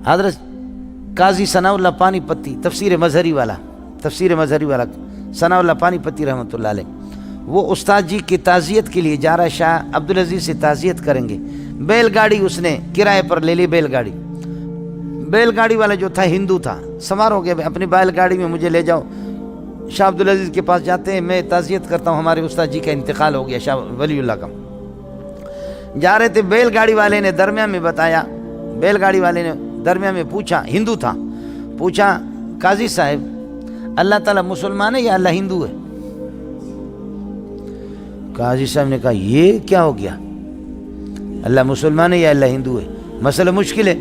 حضرت قاضی ثناء اللہ پانی پتی تفسیر مظہری والا ثناء اللہ پانی پتی رحمۃ اللہ علیہ، وہ استاد جی کی تعزیت کے لیے جا رہا ہے، شاہ عبدالعزیز سے تعزیت کریں گے، بیل گاڑی اس نے کرائے پر لے لی، بیل گاڑی والا جو تھا ہندو تھا، سوار ہو گیا اپنی بیل گاڑی میں مجھے لے جاؤ، شاہ عبدالعزیز کے پاس جاتے ہیں، میں تعزیت کرتا ہوں ہمارے استاد جی کا انتقال ہو گیا شاہ ولی اللہ کا، جا رہے تھے، بیل گاڑی والے نے درمیان میں پوچھا، ہندو تھا، پوچھا قاضی صاحب اللہ تعالیٰ مسلمان ہے یا اللہ ہندو ہے؟ قاضی صاحب نے کہا یہ کیا ہو گیا، اللہ مسلمان ہے یا اللہ ہندو ہے، مسئلہ مشکل ہے،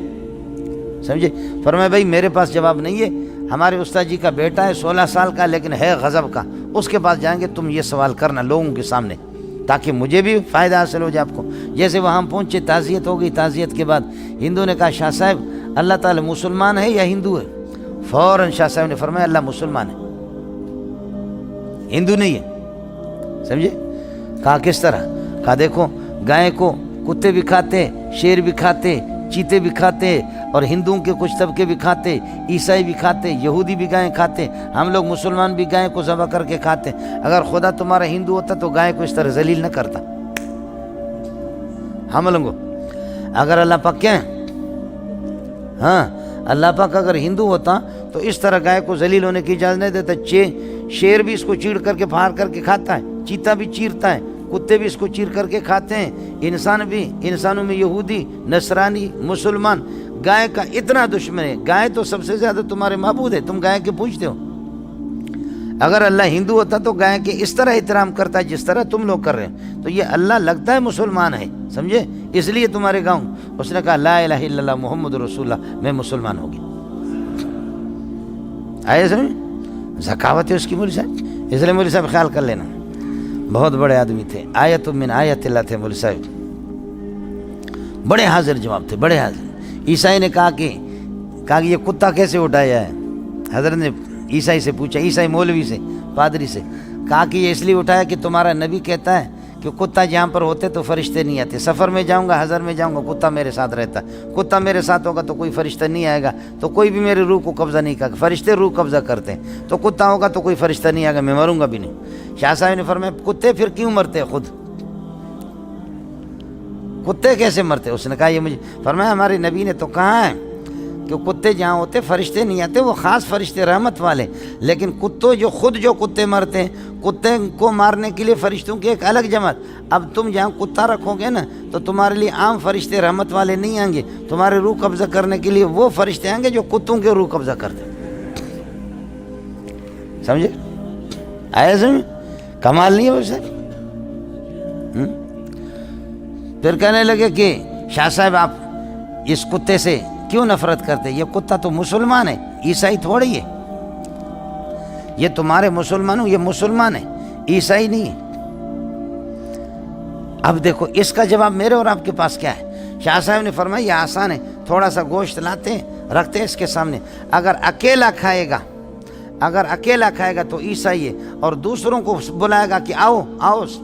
سمجھے؟ فرمایا بھائی میرے پاس جواب نہیں ہے، ہمارے استاد جی کا بیٹا ہے 16 سال کا لیکن ہے غضب کا، اس کے پاس جائیں گے، تم یہ سوال کرنا لوگوں کے سامنے تاکہ مجھے بھی فائدہ حاصل ہو جائے آپ کو۔ جیسے وہاں پہنچے، تعزیت ہو گئی، تعزیت کے بعد ہندو نے کہا شاہ صاحب اللہ تعالیٰ مسلمان ہے یا ہندو ہے؟ فوراً شاہ صاحب نے فرمایا اللہ مسلمان ہے، ہندو نہیں ہے، سمجھے؟ کہا کس طرح؟ کہا دیکھو گائے کو کتے بھی کھاتے، شیر بھی کھاتے، چیتے بھی کھاتے، اور ہندوؤں کے کچھ طبقے بھی کھاتے، عیسائی بھی کھاتے، یہودی بھی گائے کھاتے، ہم لوگ مسلمان بھی گائے کو ذبح کر کے کھاتے، اگر خدا تمہارا ہندو ہوتا تو گائے کو اس طرح ذلیل نہ کرتا، ہم لوگوں اگر اللہ پاک کیا ہے، ہاں اللہ پاک اگر ہندو ہوتا تو اس طرح گائے کو ذلیل ہونے کی اجازت نہیں دیتا، شیر بھی اس کو چیڑ کر کے پھاڑ کر کے کھاتا ہے، چیتا بھی چیرتا ہے، کتے بھی اس کو چیر کر کے کھاتے ہیں، انسان بھی، انسانوں میں یہودی، نصرانی، مسلمان، گائے کا اتنا دشمن ہے، گائے تو سب سے زیادہ تمہارے معبود ہے، تم گائے کے پوجتے ہو، اگر اللہ ہندو ہوتا تو گائے کے اس طرح احترام کرتا ہے جس طرح تم لوگ کر رہے ہیں، تو یہ اللہ لگتا ہے مسلمان ہے، سمجھے؟ اس لیے تمہارے گاؤں اس نے کہا لا الہ الا اللہ محمد رسول اللہ، میں مسلمان ہو گیا، آئے سمجھ؟ ذکاوت ہے اس کی مولوی صاحب، اس لیے مولوی صاحب خیال کر لینا، بہت بڑے آدمی تھے، آیت من آیت اللہ تھے مولوی صاحب، بڑے حاضر جواب تھے، بڑے حاضر۔ عیسائی نے کہا کہ یہ کتا کیسے اٹھایا ہے؟ حضرت نے عیسائی سے پوچھا، عیسائی مولوی سے، پادری سے، کہا کہ یہ اس لیے اٹھایا کہ تمہارا نبی کہتا ہے کہ کتا جہاں پر ہوتے تو فرشتے نہیں آتے، سفر میں جاؤں گا، حضر میں جاؤں گا، کتا میرے ساتھ رہتا ہے، کتا میرے ساتھ ہوگا تو کوئی فرشتہ نہیں آئے گا، تو کوئی بھی میرے روح کو قبضہ نہیں کرے گا، فرشتے روح قبضہ کرتے ہیں، تو کتا ہوگا تو کوئی فرشتہ نہیں آئے گا، میں مروں گا بھی نہیں۔ شاہ صاحب نے فرمایا کتے پھر کیوں مرتے خود؟ کتے کیسے مرتے؟ اس نے کہا یہ مجھے، فرمایا ہمارے نبی نے تو کہا ہے کہ کتے جہاں ہوتے فرشتے نہیں آتے، وہ خاص فرشتے رحمت والے، لیکن جو کتے مرتے ہیں، کتے کو مارنے کے لیے فرشتوں کی ایک الگ جماعت، اب تم جہاں کتا رکھو گے نا تو تمہارے لیے عام فرشتے رحمت والے نہیں آئیں گے، تمہارے روح قبضہ کرنے کے لیے وہ فرشتے آئیں گے جو کتوں کے روح قبضہ کرتے ہیں، سمجھے؟ آئے سمجھ؟ کمال نہیں ہے وہ سر۔ پھر کہنے لگے کہ شاہ صاحب آپ اس کتے سے کیوں نفرت کرتے؟ یہ کتا تو مسلمان ہے، عیسائی تھوڑی ہے، یہ تمہارے مسلمانوں، یہ مسلمان ہے، عیسائی نہیں ہے۔ اب دیکھو اس کا جواب میرے اور آپ کے پاس کیا ہے؟ شاہ صاحب نے فرمایا یہ آسان ہے، تھوڑا سا گوشت لاتے ہیں، رکھتے ہیں اس کے سامنے، اگر اکیلا کھائے گا تو عیسائی ہے، اور دوسروں کو بلائے گا کہ آؤ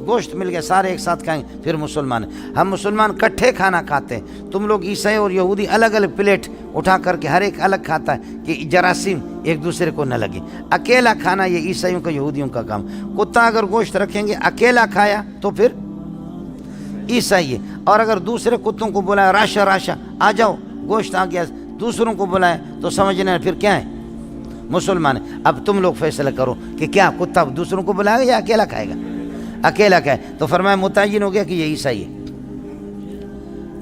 گوشت مل گیا، سارے ایک ساتھ کھائیں گے، پھر مسلمان ہیں۔ ہم مسلمان کٹھے کھانا کھاتے ہیں، تم لوگ عیسائی اور یہودی الگ الگ پلیٹ اٹھا کر کے ہر ایک الگ کھاتا ہے کہ جراثیم ایک دوسرے کو نہ لگے۔ اکیلا کھانا یہ عیسائیوں کا، یہودیوں کا کام۔ کتا اگر گوشت رکھیں گے، اکیلا کھایا تو پھر عیسائی ہے، اور اگر دوسرے کتوں کو بلایا راشا آ جاؤ گوشت آ گیا، دوسروں کو بلایا تو سمجھنا پھر کیا ہے؟ مسلمان ہے۔ اب تم لوگ فیصلہ کرو کہ کیا کتا دوسروں کو بلائے گا یا اکیلا کھائے گا؟ اکیلا کھائے تو فرمایا متعین ہو گیا کہ یہ عیسائی ہے۔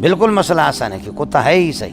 بالکل مسئلہ آسان ہے کہ کتا ہے عیسائی۔